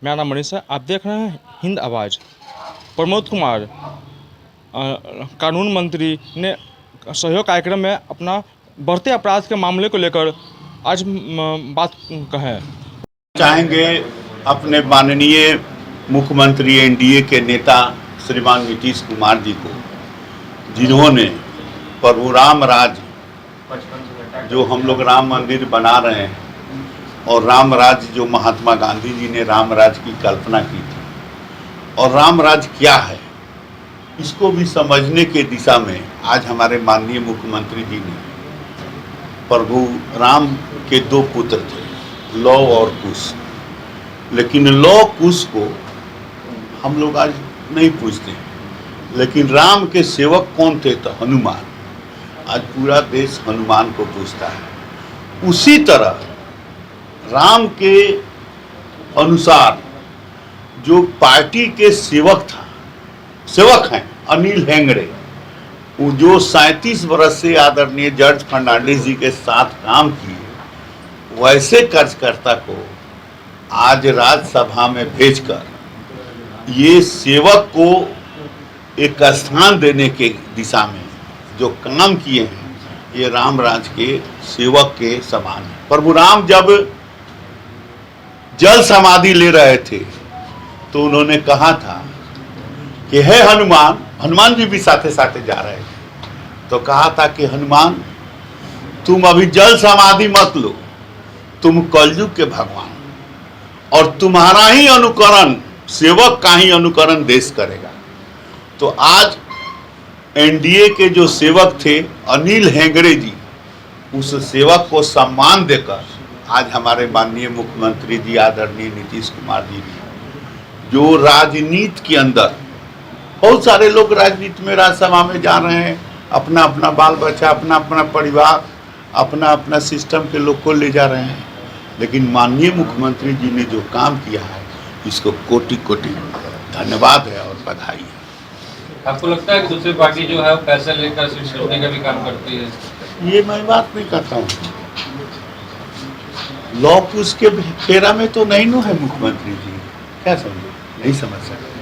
मेरा नाम मनीष है। आप देख रहे हैं हिंद आवाज़। प्रमोद कुमार कानून मंत्री ने सहयोग कार्यक्रम में अपना बढ़ते अपराध के मामले को लेकर आज बात कहें। चाहेंगे अपने माननीय मुख्यमंत्री एनडीए के नेता श्रीमान नीतीश कुमार जी को, जिन्होंने प्रभु राम राज जो हम लोग राम मंदिर बना रहे हैं और राम राज जो महात्मा गांधी जी ने राम राज की कल्पना की थी, और राम राज क्या है इसको भी समझने के दिशा में आज हमारे माननीय मुख्यमंत्री जी ने, प्रभु राम के दो पुत्र थे, लौ और कुश, लेकिन लौ कुश को हम लोग आज नहीं पूछते, लेकिन राम के सेवक कौन थे? तो हनुमान। आज पूरा देश हनुमान को पूछता है। उसी तरह राम के अनुसार जो पार्टी के सेवक हैं अनिल हेगड़े, वो जो 37 वर्ष से आदरणीय जॉर्ज फर्नांडिस जी के साथ काम किए, वैसे कार्यकर्ता को आज राज्यसभा में भेजकर ये सेवक को एक स्थान देने के दिशा में जो काम किए हैं, ये राम राज के सेवक के समान है। प्रभु राम जब जल समाधि ले रहे थे तो उन्होंने कहा था कि हे हनुमान, हनुमान जी भी साथे साथे जा रहे थे, तो कहा था कि हनुमान तुम अभी जल समाधि मत लो, तुम कलयुग के भगवान, और तुम्हारा ही अनुकरण, सेवक का ही अनुकरण देश करेगा। तो आज एनडीए के जो सेवक थे अनिल हेगड़े जी, उस सेवक को सम्मान देकर आज हमारे माननीय मुख्यमंत्री जी आदरणीय नीतीश कुमार जी भी, जो राजनीति के अंदर बहुत सारे लोग राजनीति में राज्यसभा में जा रहे हैं, अपना अपना बाल बच्चा, अपना अपना परिवार, अपना अपना सिस्टम के लोग को ले जा रहे हैं, लेकिन माननीय मुख्यमंत्री जी ने जो काम किया है इसको कोटि कोटि धन्यवाद है और बधाई है। आपको लगता है कि दूसरी पार्टी जो है वो पैसे लेकर सीट लूटने का भी काम करती है? ये मैं बात नहीं करता हूँ। लॉ उसके फेरा में तो नहीं नो है मुख्यमंत्री जी, क्या समझे? नहीं समझ सकते।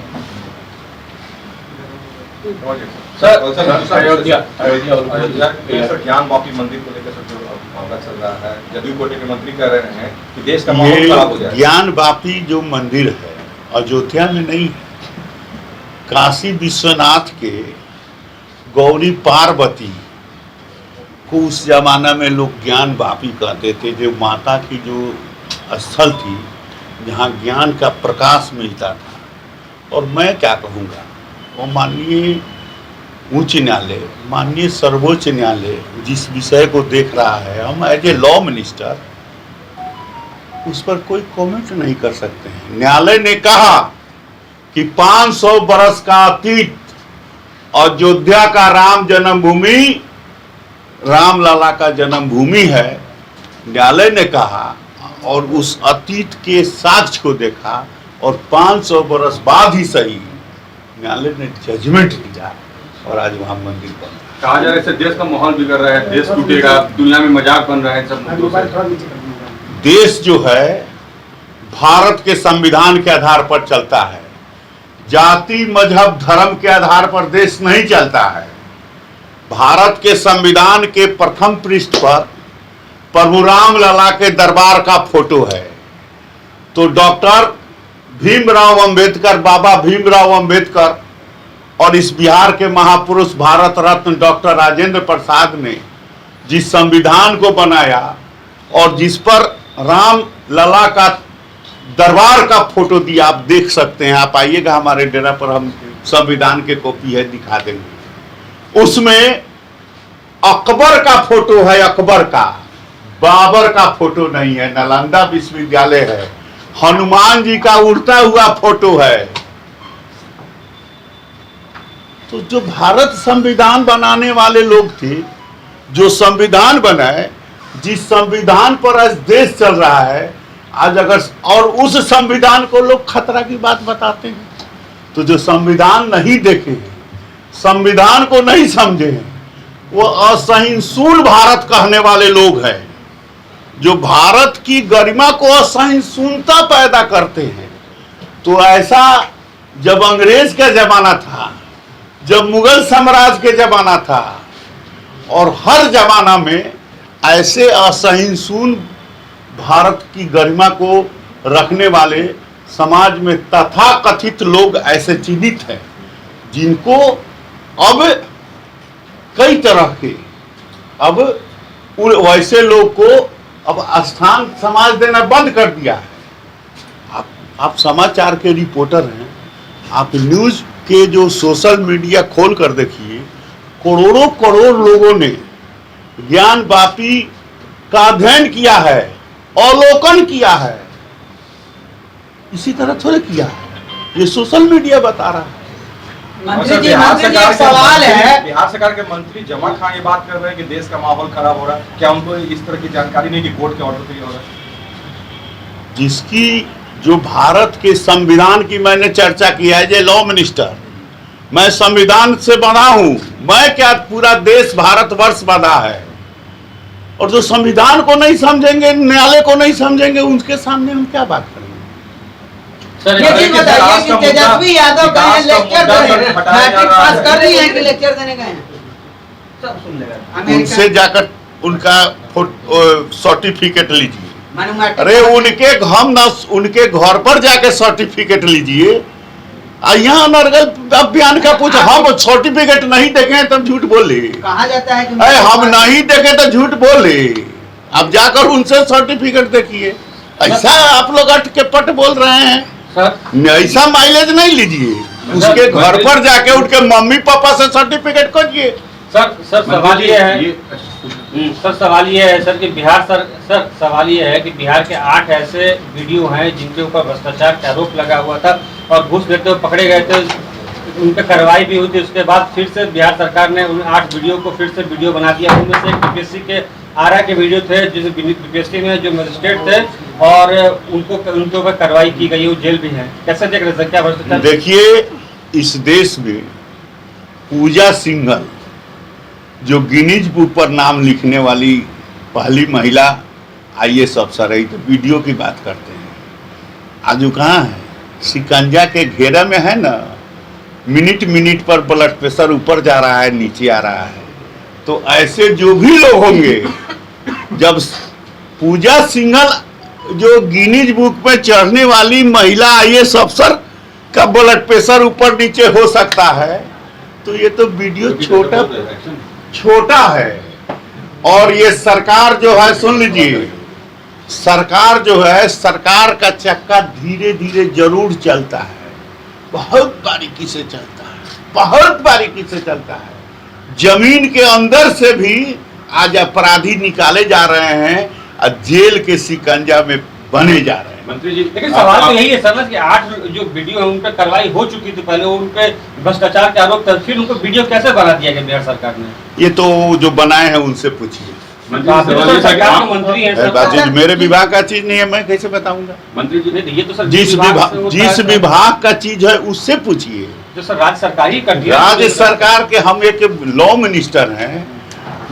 ज्ञान वापी मंदिर को लेकर मामला चल रहा है, जदयू कोटे के मंत्री कह रहे हैं कि देश का माहौल खराब हो जाए। ज्ञान वापी जो मंदिर है अयोध्या में नहीं है, काशी विश्वनाथ के गौरी पार्वती को उस जमाना में लोग ज्ञान वापी कहते थे, जो माता की जो स्थल थी जहाँ ज्ञान का प्रकाश मिलता था। और मैं क्या कहूँगा, वो माननीय उच्च न्यायालय, माननीय सर्वोच्च न्यायालय जिस विषय को देख रहा है, हम एज ए लॉ मिनिस्टर उस पर कोई कमेंट नहीं कर सकते हैं। न्यायालय ने कहा कि 500 बरस का अतीत अयोध्या का राम जन्मभूमि रामलला का जन्मभूमि है, न्यायालय ने कहा, और उस अतीत के साक्ष्य को देखा, और 500 बरस बाद ही सही न्यायालय ने जजमेंट दिया और आज वहां मंदिर बन रहा है। कहा जा रहा है देश का माहौल बिगड़ रहा है, देश टूटेगा, दुनिया में मजाक बन रहा है सब। देश जो है भारत के संविधान के आधार पर चलता है, जाति मजहब धर्म के आधार पर देश नहीं चलता है। भारत के संविधान के प्रथम पृष्ठ पर प्रभु राम लला के दरबार का फोटो है। तो डॉक्टर भीमराव अंबेडकर, बाबा भीमराव अंबेडकर और इस बिहार के महापुरुष भारत रत्न डॉक्टर राजेंद्र प्रसाद ने जिस संविधान को बनाया और जिस पर राम लला का दरबार का फोटो दिया, आप देख सकते हैं, आप आइएगा हमारे डेरा पर, हम संविधान के कॉपी है दिखा देंगे। उसमें अकबर का फोटो है, अकबर का, बाबर का फोटो नहीं है। नालंदा विश्वविद्यालय है, हनुमान जी का उड़ता हुआ फोटो है। तो जो भारत संविधान बनाने वाले लोग थे, जो संविधान बनाए, जिस संविधान पर आज देश चल रहा है आज, अगर और उस संविधान को लोग खतरा की बात बताते हैं, तो जो संविधान नहीं देखे हैं, संविधान को नहीं समझे हैं, वो असहिष्णु भारत कहने वाले लोग हैं, जो भारत की गरिमा को असहिष्णुता पैदा करते हैं। तो ऐसा जब अंग्रेज का जमाना था, जब मुगल साम्राज्य के जमाना था, और हर जमाना में ऐसे असहिष्णु भारत की गरिमा को रखने वाले समाज में तथाकथित लोग ऐसे चिन्हित हैं, जिनको अब कई तरह के अब वैसे लोग को अब स्थान समाज देना बंद कर दिया है। आप समाचार के रिपोर्टर हैं, आप न्यूज के जो सोशल मीडिया खोल कर देखिए, करोड़ों करोड़ लोगों ने ज्ञान वापी का अध्ययन किया है, अवलोकन किया है। इसी तरह थोड़े किया है, ये सोशल मीडिया बता रहा है। मंत्री जी एक सवाल है। बिहार सरकार के मंत्री जमा खां ये बात कर रहे हैं कि देश का माहौल खराब हो रहा है, क्या उनको इस तरह की जानकारी नहीं कि कोर्ट के ऑर्डर पे हो रहा है? जिसकी जो भारत के संविधान की मैंने चर्चा किया है, ये लॉ मिनिस्टर, मैं संविधान से बना हूं, मैं क्या पूरा देश भारतवर्ष बना है, और जो संविधान को नहीं समझेंगे, न्यायालय को नहीं समझेंगे, उनके सामने हम क्या बात करेंगे? ये चीज बताइए कि तेजस्वी यादव गए हैं लेक्चर देने, मैट्रिक पास कर रही हैं कि लेक्चर देने गए हैं? सब सुन लेगा। उनसे जाकर उनका सर्टिफिकेट लीजिए। अरे उनके घर पर जाके सर्टिफिकेट लीजिए। यहाँ अनर्गल अभियान का पूछ, हम सर्टिफिकेट नहीं देखे तब झूठ बोले। कहा जाता है कि हम नहीं देखे तो झूठ बोले। अब जाकर उनसे सर्टिफिकेट देखिए। ऐसा आप लोग अट के पट बोल रहे हैं, ऐसा माइलेज नहीं लीजिए। उसके घर पर जाके उनके मम्मी पापा से सर्टिफिकेट खोजिए। सर सवाल ये है, सर सवाल ये है सर कि सवाल ये है कि बिहार के 8 ऐसे वीडियो हैं जिनके ऊपर भ्रष्टाचार का आरोप लगा हुआ था और घूस लेते हुए पकड़े गए थे, उन पर कार्रवाई भी हुई थी। उसके बाद फिर से बिहार सरकार ने उन 8 वीडियो को फिर से वीडियो बना दिया। उनमें से एक बीपीएससी के आरा के वीडियो थे, जिस बीपीएससी में जो मजिस्ट्रेट थे और उनके ऊपर कार्रवाई की गई, वो जेल भी है। कैसे देख रहे हैं, क्या भ्रष्टाचार? देखिए, इस देश में पूजा सिंघल जो गिनीज बुक पर नाम लिखने वाली पहली महिला IAS अफसर है, तो वीडियो की बात करते हैं। आज वो कहाँ है? शिकंजा के घेरा में है ना। मिनट पर ब्लड प्रेशर ऊपर जा रहा है, नीचे आ रहा है। तो ऐसे जो भी लोग होंगे, जब पूजा सिंघल जो गिनीज बुक में चढ़ने वाली महिला IAS अफसर का ब्लड प्रेशर ऊपर नीचे हो सकता है, तो ये तो वीडियो छोटा है। और ये सरकार जो है, सुन लीजिए, सरकार जो है, सरकार का चक्का धीरे धीरे जरूर चलता है, बहुत बारीकी से चलता है, बहुत बारीकी से चलता है। जमीन के अंदर से भी आज अपराधी निकाले जा रहे हैं और जेल के शिकंजा में बने जा रहे हैं। मंत्री जी, लेकिन सवाल तो यही है सर ना कि 8 जो वीडियो है उन पर कार्रवाई हो चुकी थी पहले, उन पे भ्रष्टाचार के आरोप था, फिर उनको वीडियो कैसे बना दिया गया बिहार सरकार ने? ये तो जो बनाए हैं उनसे पूछिए। सरकार के मंत्री हैं, मेरे विभाग का चीज नहीं है, मैं कैसे बताऊंगा? मंत्री जी ने ये तो सर जिस विभाग का चीज है उससे पूछिए। जो सर राज्य सरकार ही करती है। राज्य सरकार के हम एक लॉ मिनिस्टर हैं,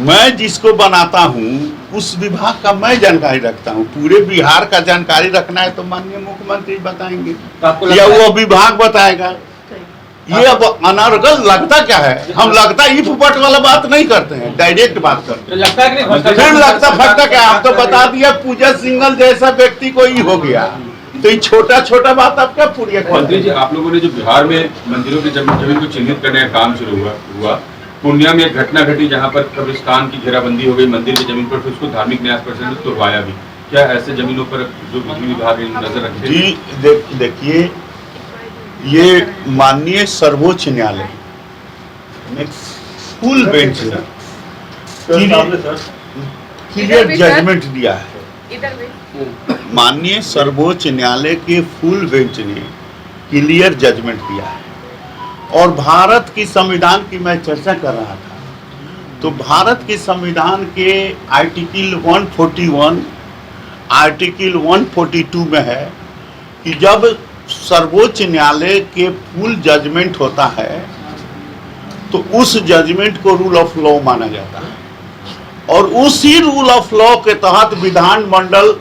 मैं जिसको बनाता हूँ उस विभाग का मैं जानकारी रखता हूँ। पूरे बिहार का जानकारी रखना है तो माननीय मुख्यमंत्री बताएंगे या वो विभाग बताएगा। ये अब अनर्गल लगता क्या है? हम लगता इफ बट वाला बात नहीं करते हैं, डायरेक्ट बात करते हैं। लगता है कि फिर लगता फटता क्या? आप तो बता दिया पूजा सिंघल जैसा व्यक्ति को ही हो गया, तो ये छोटा छोटा बात आप क्या पूरी? मंत्री जी, आप लोगों ने जो बिहार में मंदिरों की जमीन को चिन्हित करने का काम शुरू हुआ, पूर्णिया में एक घटना घटी जहां पर कब्रिस्तान की घेराबंदी हो गई मंदिर की जमीन पर, फिर उसको धार्मिक न्यास पर से तोड़वाया भी। क्या ऐसे जमीनों पर जो बिजली विभाग नजर रखते हैं? जी देखिए, ये माननीय सर्वोच्च न्यायालय ने फुल बेंच ने क्लियर जजमेंट दिया है। माननीय सर्वोच्च न्यायालय के फुल बेंच ने क्लियर जजमेंट दिया है। और भारत की संविधान की मैं चर्चा कर रहा था, तो भारत के संविधान के आर्टिकल 141, आर्टिकल 142 में है कि जब सर्वोच्च न्यायालय के फुल जजमेंट होता है तो उस जजमेंट को रूल ऑफ लॉ माना जाता है, और उसी रूल ऑफ लॉ के तहत विधानमंडल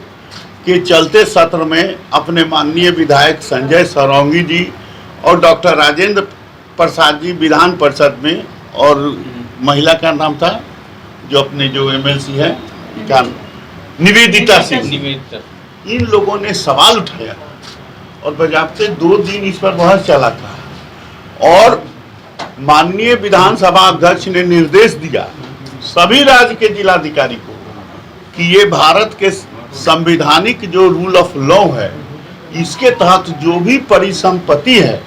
के चलते सत्र में अपने माननीय विधायक संजय सरौंगी जी और डॉक्टर राजेंद्र प्रसाद जी विधान परिषद में, और महिला का नाम था जो अपने जो एमएलसी है क्या, निवेदिता सिंह, इन लोगों ने सवाल उठाया और बजाबते 2 दिन इस पर बहस चला था। और माननीय विधानसभा अध्यक्ष ने निर्देश दिया सभी राज्य के जिलाधिकारी को कि ये भारत के संवैधानिक जो रूल ऑफ लॉ है, इसके तहत जो भी परिसंपत्ति है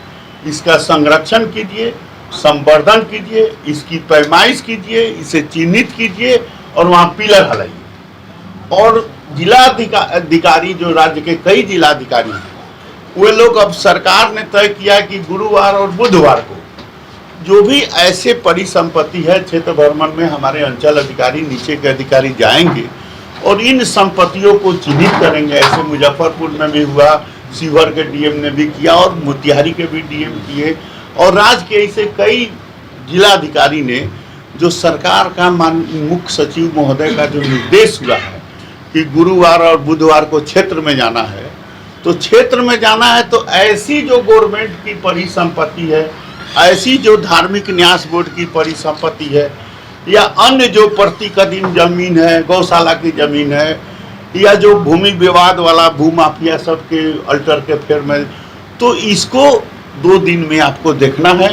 इसका संरक्षण कीजिए, संवर्धन कीजिए, इसकी पैमाइश कीजिए, इसे चिन्हित कीजिए और वहाँ पिलर हलाइए। और जिलाधिकारी जो राज्य के कई जिलाधिकारी हैं, वे लोग अब सरकार ने तय किया कि गुरुवार और बुधवार को जो भी ऐसे परिसंपत्ति है क्षेत्र भ्रमण में हमारे अंचल अधिकारी, नीचे के अधिकारी जाएंगे और इन संपत्तियों को चिन्हित करेंगे। ऐसे मुजफ्फरपुर में भी हुआ, शिवहर के डीएम ने भी किया और मोतिहारी के भी डीएम किए, और राज्य के ऐसे कई जिलाधिकारी ने, जो सरकार का मुख्य सचिव महोदय का जो निर्देश हुआ है कि गुरुवार और बुधवार को क्षेत्र में जाना है, तो क्षेत्र में जाना है तो ऐसी जो गवर्नमेंट की परिसंपत्ति है, ऐसी जो धार्मिक न्यास बोर्ड की परिसंपत्ति है, या अन्य जो प्रतिकदीम जमीन है, गौशाला की जमीन है, या जो भूमि विवाद वाला भूमाफिया सब के अल्टर के फेर में, तो इसको 2 दिन में आपको देखना है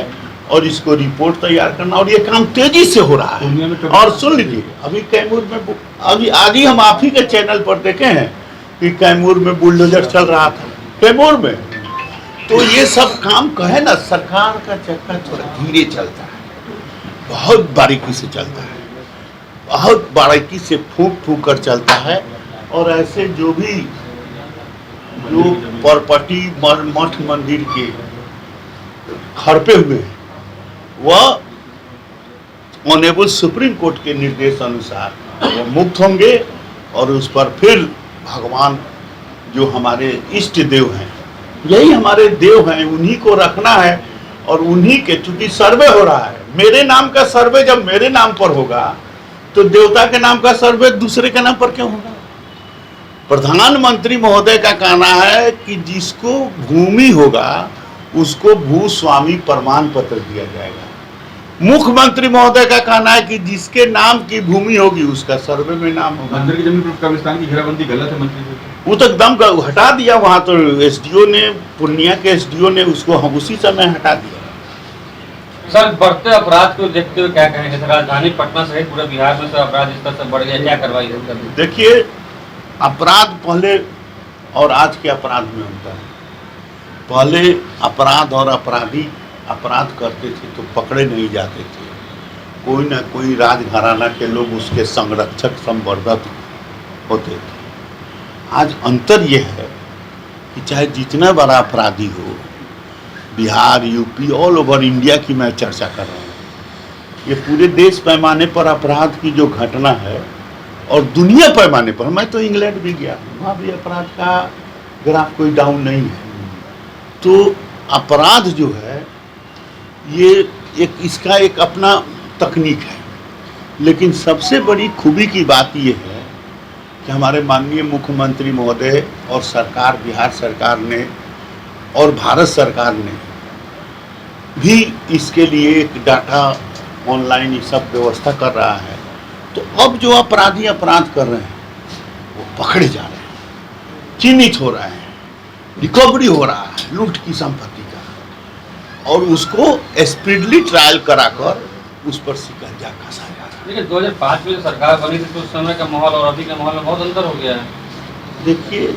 और इसको रिपोर्ट तैयार करना, और ये काम तेजी से हो रहा है। और सुन लीजिए, अभी कैमूर में अभी आज ही हम आप ही के चैनल पर देखे हैं कि कैमूर में बुलडोजर चल रहा था कैमूर में। तो ये सब काम कहे ना, सरकार का चक्का थोड़ा धीरे चलता है, बहुत बारीकी से चलता है, बहुत बारीकी से फूंक फूंक कर चलता है। और ऐसे जो भी जो प्रॉपर्टी मठ मंदिर के खड़पे हुए हैं, वह ऑनेबल सुप्रीम कोर्ट के निर्देश अनुसार वो मुक्त होंगे, और उस पर फिर भगवान जो हमारे इष्ट देव हैं, यही हमारे देव हैं, उन्हीं को रखना है। और उन्हीं के, चूंकि सर्वे हो रहा है, मेरे नाम का सर्वे जब मेरे नाम पर होगा तो देवता के नाम का सर्वे दूसरे के नाम पर क्यों होगा? प्रधानमंत्री महोदय का कहना है कि जिसको भूमि होगा उसको भूस्वामी प्रमाण पत्र दिया जाएगा। मुख्यमंत्री महोदय का कहना है कि जिसके नाम की भूमि होगी उसका सर्वे में नाम होगा। मंदिर की जमीन पर कब्रिस्तान की घेराबंदी गलत है मंत्री जी? वो तो एकदम हटा दिया, वहाँ तो एसडीओ ने, पूर्णिया के एसडीओ ने उसको हम उसी समय हटा दिया। सर, बढ़ते अपराध को देखते हुए क्या कहेंगे? सर, राजधानी पटना सहित पूरे बिहार में सर अपराध स्तर से बढ़ गया, क्या कार्रवाई है? देखिए, अपराध पहले और आज के अपराध में होता है। पहले अपराध और अपराधी अपराध करते थे तो पकड़े नहीं जाते थे, कोई ना कोई राजघराना के लोग उसके संरक्षक संवर्धक होते थे। आज अंतर यह है कि चाहे जितना बड़ा अपराधी हो, Bihar, UP, all over India की मैं चर्चा कर रहा हूँ, ये पूरे देश पैमाने पर अपराध की जो घटना है और दुनिया पैमाने पर, मैं तो इंग्लैंड भी गया, वहाँ भी अपराध का ग्राफ कोई डाउन नहीं है। तो अपराध जो है ये इसका एक अपना तकनीक है, लेकिन सबसे बड़ी खूबी की बात ये है कि हमारे माननीय मुख्यमंत्री महोदय और सरकार, बिहार सरकार ने और भारत सरकार ने भी इसके लिए एक डाटा ऑनलाइन ये सब व्यवस्था कर रहा है। तो अब जो अपराधी अपराध कर रहे हैं वो पकड़े जा रहे हैं, चिन्हित हो रहे हैं, रिकवरी हो रहा है लूट की संपत्ति का, और उसको स्पीडली ट्रायल कराकर उस पर शिकंजा कसा जा रहा है। लेकिन 2005 में सरकार बनी थी तो उस समय का माहौल और अभी के माहौल में बहुत अंतर हो गया है। देखिए,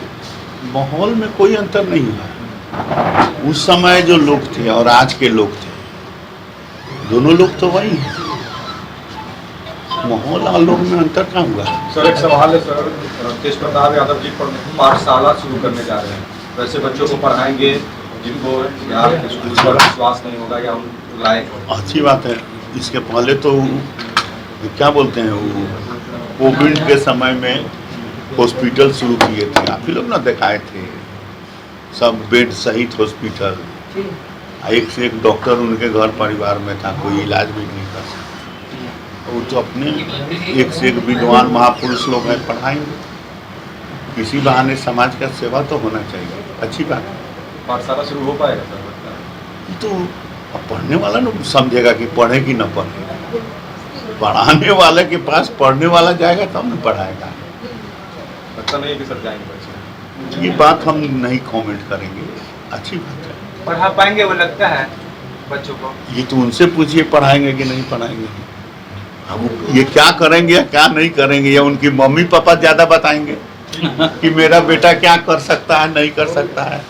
माहौल में कोई अंतर नहीं हुआ है। उस समय जो लोग थे और आज के लोग थे, दोनों लोग तो वही हैं। माहौल और लोग में अंतर कहाँ हुआ? सर, एक सवाल है सर, तेज प्रताप यादव जी पर पाठशाला शुरू करने जा रहे हैं, वैसे बच्चों को पढ़ाएंगे जिनको यहाँ के स्कूल पर विश्वास नहीं होगा या उन लायक? अच्छी बात है। इसके पहले तो क्या बोलते हैं, वो कोविड के समय में हॉस्पिटल शुरू किए थे, आप ही लोग ना दिखाए थे, सब बेड सहित हॉस्पिटल, एक से एक डॉक्टर उनके घर परिवार में था, कोई इलाज भी नहीं कर सकता। वो तो अपने एक से एक विद्वान महापुरुष लोग हैं, पढ़ाएंगे। किसी बहाने समाज का सेवा तो होना चाहिए, अच्छी बात है। पाठशाला शुरू हो पाएगा सर, लगता है? तो अब पढ़ने वाला ना समझेगा कि पढ़े कि न पढ़े। पढ़ाने वाले के पास पढ़ने वाला जाएगा तब न पढ़ाएगा। लगता नहीं है कि सर जाएंगे बच्चे। ये बात हम नहीं कमेंट करेंगे, अच्छी बात है। पढ़ा पाएंगे वो लगता है बच्चों को? ये तो उनसे पूछिए पढ़ाएंगे कि नहीं पढ़ाएंगे। अब ये क्या करेंगे या क्या नहीं करेंगे, या उनकी मम्मी पापा ज़्यादा बताएंगे कि मेरा बेटा क्या कर सकता है नहीं कर सकता है।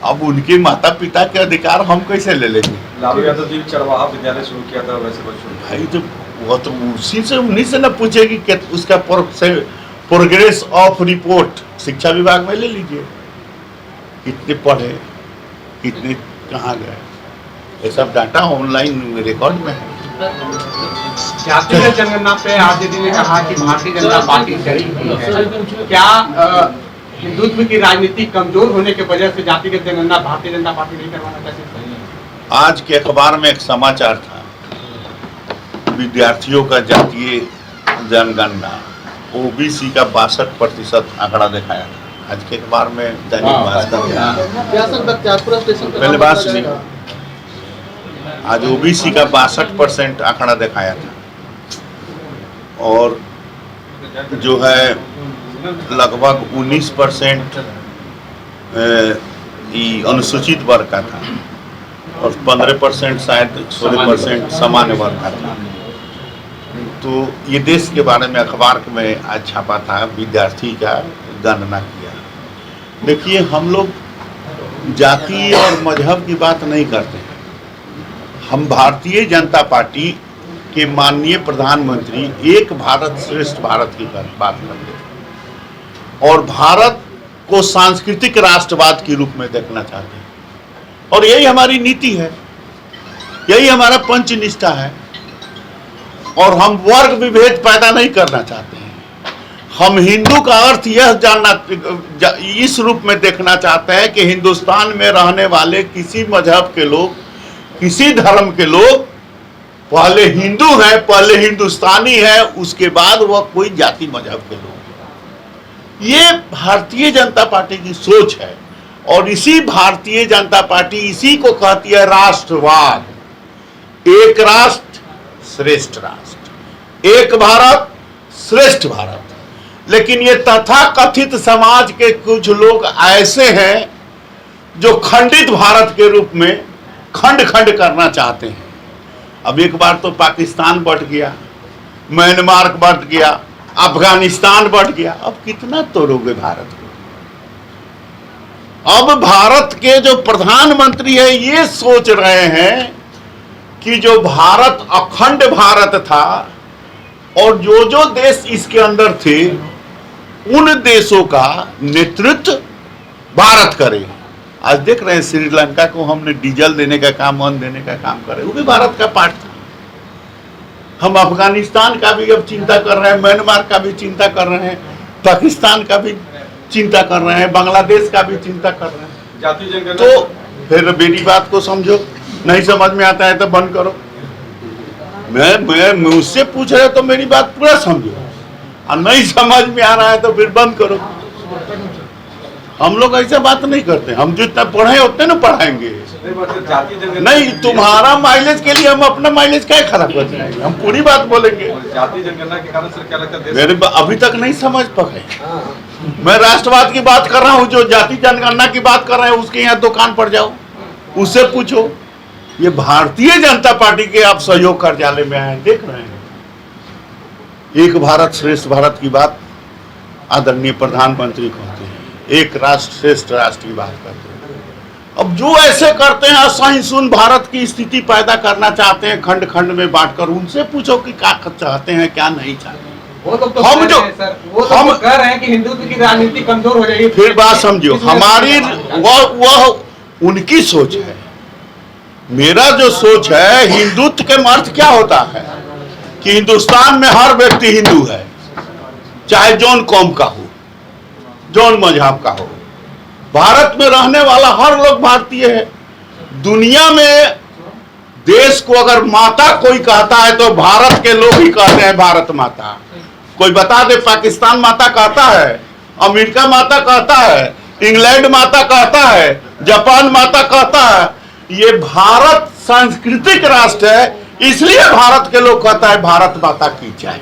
अब उनके माता पिता के अधिकार हम कैसे ले लेंगे। लालू यादव जी चरवाहा विद्यालय शुरू किया था, वैसे बच्चों ने। भाई तो वो तो उसी से उन्हीं से न पूछेगी कि उसका प्रोग्रेस ऑफ रिपोर्ट शिक्षा विभाग में ले लीजिए, कितने पढ़े कितने कहाँ गए, ये सब डाटा ऑनलाइन रिकॉर्ड में है। जातीय जनगणना पे आरजेडी ने कहा कि भारतीय जनता पार्टी डरी हुई है। क्या हिंदुत्व की राजनीति कमजोर होने की वजह से जातिगत जनगणना भारतीय जनता पार्टी नहीं करवाना चाहती? आज के अखबार में एक समाचार था, विद्यार्थियों का जातीय जनगणना ओबीसी का 62% आंकड़ा दिखाया था। आज के अखबार में दैनिक भास्कर में पहले बात सुनिए, आज ओबीसी का 62% आंकड़ा दिखाया था और जो है लगभग 19% अनुसूचित वर्ग का था और 15% शायद 16% सामान्य वर्ग का था। तो ये देश के बारे में अखबार में आज छापा था, विद्यार्थी का गणना किया। देखिए हम लोग जाति और मजहब की बात नहीं करते हैं, हम भारतीय जनता पार्टी के माननीय प्रधानमंत्री एक भारत श्रेष्ठ भारत की बात करते हैं और भारत को सांस्कृतिक राष्ट्रवाद के रूप में देखना चाहते हैं और यही हमारी नीति है, यही हमारा पंचनिष्ठा है। और हम वर्ग विभेद पैदा नहीं करना चाहते हैं। हम हिंदू का अर्थ यह जानना इस रूप में देखना चाहते हैं कि हिंदुस्तान में रहने वाले किसी मजहब के लोग, किसी धर्म के लोग पहले हिंदू हैं, पहले हिंदुस्तानी है, उसके बाद वह कोई जाति मजहब के लोग हैं। ये भारतीय जनता पार्टी की सोच है और इसी भारतीय जनता पार्टी इसी को कहती है राष्ट्रवाद। एक राष्ट्र श्रेष्ठ राष्ट्र, एक भारत श्रेष्ठ भारत। लेकिन ये तथाकथित समाज के कुछ लोग ऐसे हैं जो खंडित भारत के रूप में खंड खंड करना चाहते हैं। अब एक बार तो पाकिस्तान बट गया, म्यांमार बट गया, अफगानिस्तान बट गया, अब कितना तोड़ोगे भारत को। अब भारत के जो प्रधानमंत्री है ये सोच रहे हैं कि जो भारत अखंड भारत था और जो जो देश इसके अंदर थे उन देशों का नेतृत्व भारत करे। आज देख रहे हैं श्रीलंका को हमने डीजल देने का काम, अन्न देने का काम करे, वो भी भारत का पार्ट था। हम अफगानिस्तान का भी अब चिंता कर रहे हैं, म्यांमार का भी चिंता कर रहे हैं, पाकिस्तान का भी चिंता कर रहे हैं, बांग्लादेश का भी चिंता कर रहे हैं। जातीय जनगणना तो फिर मेरी बात को समझो, नहीं समझ में आता है तो बंद करो। मैं मुझसे पूछ रहे तो मेरी बात पूरा समझो और नहीं समझ में आ रहा है तो फिर बंद करो। हम लोग ऐसा बात नहीं करते, हम जितना पढ़े उतने ना पढ़ाएंगे। जातीय जनगणना नहीं, तुम्हारा माइलेज के लिए हम अपना माइलेज क्या खराब कर जाएंगे, हम पूरी बात बोलेंगे। जातीय जनगणना के कारण सर क्या लगता है मेरे अभी तक नहीं समझ पाए। मैं राष्ट्रवाद की बात कर रहा हूँ, जो जाति जनगणना की बात कर रहे हैं उसके यहाँ दुकान पर जाओ, उससे पूछो। ये भारतीय जनता पार्टी के आप सहयोग कार्यालय में आए, देख रहे हैं। एक भारत श्रेष्ठ भारत की बात आदरणीय प्रधानमंत्री कहते हैं, एक राष्ट्र श्रेष्ठ राष्ट्र की बात करते हैं। अब जो ऐसे करते हैं असहिष्णु भारत की स्थिति पैदा करना चाहते हैं, खंड खंड में बांटकर, उनसे पूछो कि क्या चाहते हैं क्या नहीं चाहते। वो लोग तो हम कह जो- रहे हैं सर, वो तो हम- कह रहे हैं कि हिंदुत्व की राजनीति कमजोर हो जाएगी। फिर बात समझियो, हमारी वह उनकी सोच है। मेरा जो सोच है, हिंदुत्व के अर्थ क्या होता है कि हिंदुस्तान में हर व्यक्ति हिंदू है, चाहे जौन कौम का हो, जौन मजहब का हो। भारत में रहने वाला हर लोग भारतीय है। दुनिया में देश को अगर माता कोई कहता है तो भारत के लोग ही कहते हैं भारत माता। कोई बता दे पाकिस्तान माता कहता है, अमेरिका माता कहता है, इंग्लैंड माता कहता है, जापान माता कहता है। ये भारत सांस्कृतिक राष्ट्र है, इसलिए भारत के लोग कहता है भारत माता की जय।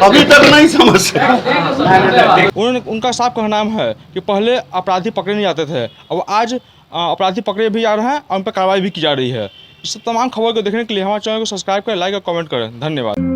अभी तक नहीं समझ सके। उनका साफ कहना है कि पहले अपराधी पकड़े नहीं जाते थे, अब आज अपराधी पकड़े भी जा रहे हैं और उन पर कार्रवाई भी की जा रही है। इस तमाम खबर को देखने के लिए हमारे चैनल को सब्सक्राइब करें, लाइक और कमेंट करें। धन्यवाद।